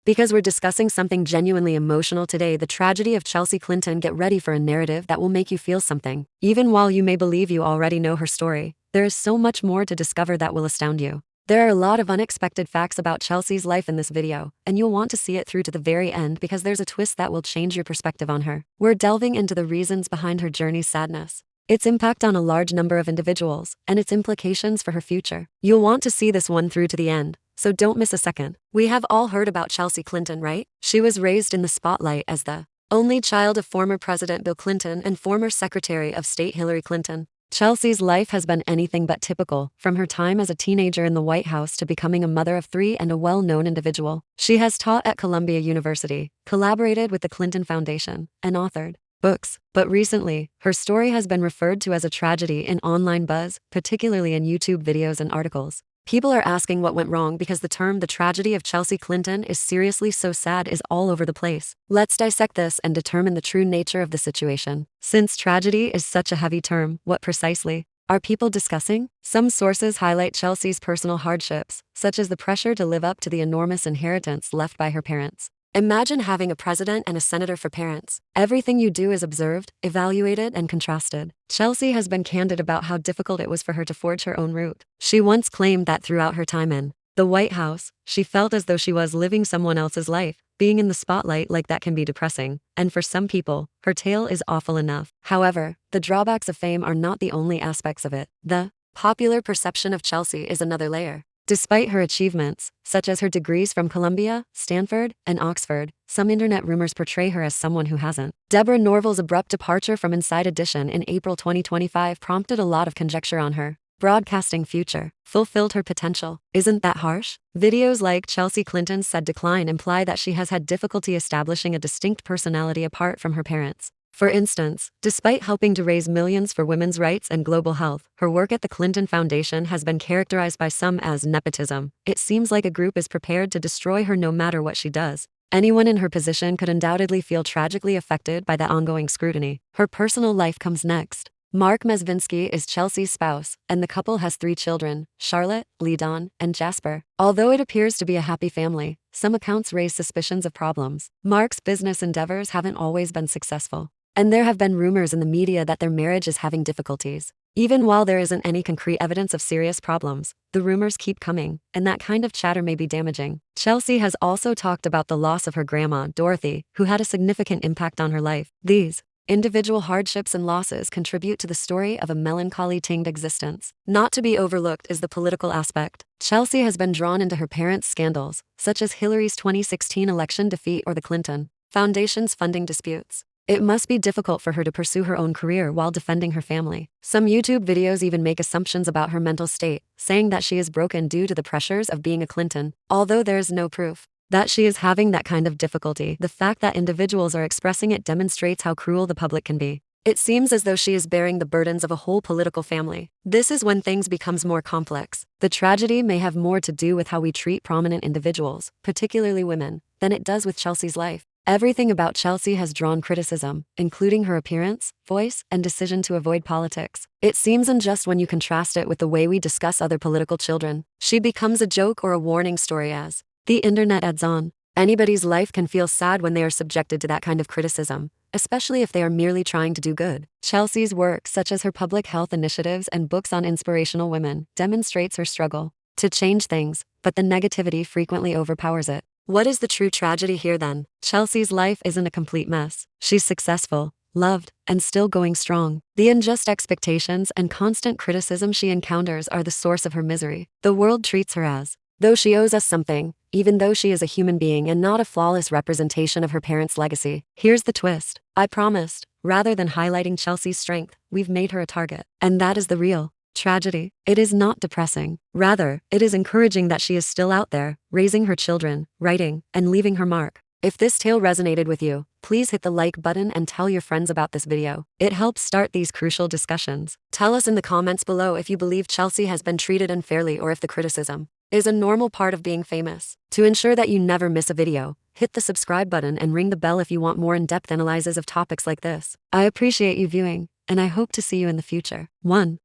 Because we're discussing something genuinely emotional today, the tragedy of Chelsea Clinton. Get ready for a narrative that will make you feel something. Even while you may believe you already know her story, there is so much more to discover that will astound you. There are a lot of unexpected facts about Chelsea's life in this video, and you'll want to see it through to the very end because there's a twist that will change your perspective on her. We're delving into the reasons behind her journey's sadness, its impact on a large number of individuals, and its implications for her future. You'll want to see this one through to the end, so don't miss a second. We have all heard about Chelsea Clinton, right? She was raised in the spotlight as the only child of former President Bill Clinton and former Secretary of State Hillary Clinton. Chelsea's life has been anything but typical, from her time as a teenager in the White House to becoming a mother of three and a well-known individual. She has taught at Columbia University, collaborated with the Clinton Foundation, and authored books. But recently, her story has been referred to as a tragedy in online buzz, particularly in YouTube videos and articles. People are asking what went wrong because the term "the tragedy of Chelsea Clinton is seriously so sad" is all over the place. Let's dissect this and determine the true nature of the situation. Since tragedy is such a heavy term, what precisely are people discussing? Some sources highlight Chelsea's personal hardships, such as the pressure to live up to the enormous inheritance left by her parents. Imagine having a president and a senator for parents. Everything you do is observed, evaluated, and contrasted. Chelsea has been candid about how difficult it was for her to forge her own route. She once claimed that throughout her time in the White House, she felt as though she was living someone else's life. Being in the spotlight like that can be depressing, and for some people, her tale is awful enough. However, the drawbacks of fame are not the only aspects of it. The popular perception of Chelsea is another layer. Despite her achievements, such as her degrees from Columbia, Stanford, and Oxford, some internet rumors portray her as someone who hasn't. Deborah Norville's abrupt departure from Inside Edition in April 2025 prompted a lot of conjecture on her broadcasting future. Fulfilled her potential. Isn't that harsh? Videos like Chelsea Clinton's said decline imply that she has had difficulty establishing a distinct personality apart from her parents. For instance, despite helping to raise millions for women's rights and global health, her work at the Clinton Foundation has been characterized by some as nepotism. It seems like a group is prepared to destroy her no matter what she does. Anyone in her position could undoubtedly feel tragically affected by the ongoing scrutiny. Her personal life comes next. Mark Mezvinsky is Chelsea's spouse, and the couple has 3 children, Charlotte, Leedon, and Jasper. Although it appears to be a happy family, some accounts raise suspicions of problems. Mark's business endeavors haven't always been successful, and there have been rumors in the media that their marriage is having difficulties. Even while there isn't any concrete evidence of serious problems, the rumors keep coming, and that kind of chatter may be damaging. Chelsea has also talked about the loss of her grandma, Dorothy, who had a significant impact on her life. These individual hardships and losses contribute to the story of a melancholy-tinged existence. Not to be overlooked is the political aspect. Chelsea has been drawn into her parents' scandals, such as Hillary's 2016 election defeat or the Clinton Foundation's funding disputes. It must be difficult for her to pursue her own career while defending her family. Some YouTube videos even make assumptions about her mental state, saying that she is broken due to the pressures of being a Clinton. Although there is no proof that she is having that kind of difficulty, the fact that individuals are expressing it demonstrates how cruel the public can be. It seems as though she is bearing the burdens of a whole political family. This is when things becomes more complex. The tragedy may have more to do with how we treat prominent individuals, particularly women, than it does with Chelsea's life. Everything about Chelsea has drawn criticism, including her appearance, voice, and decision to avoid politics. It seems unjust when you contrast it with the way we discuss other political children. She becomes a joke or a warning story as the internet adds on. Anybody's life can feel sad when they are subjected to that kind of criticism, especially if they are merely trying to do good. Chelsea's work, such as her public health initiatives and books on inspirational women, demonstrates her struggle to change things, but the negativity frequently overpowers it. What is the true tragedy here then? Chelsea's life isn't a complete mess. She's successful, loved, and still going strong. The unjust expectations and constant criticism she encounters are the source of her misery. The world treats her as though she owes us something, even though she is a human being and not a flawless representation of her parents' legacy. Here's the twist. I promised, rather than highlighting Chelsea's strength, we've made her a target. And that is the real tragedy. It is not depressing. Rather, it is encouraging that she is still out there, raising her children, writing, and leaving her mark. If this tale resonated with you, please hit the like button and tell your friends about this video. It helps start these crucial discussions. Tell us in the comments below if you believe Chelsea has been treated unfairly or if the criticism is a normal part of being famous. To ensure that you never miss a video, hit the subscribe button and ring the bell if you want more in-depth analyses of topics like this. I appreciate you viewing, and I hope to see you in the future. 1.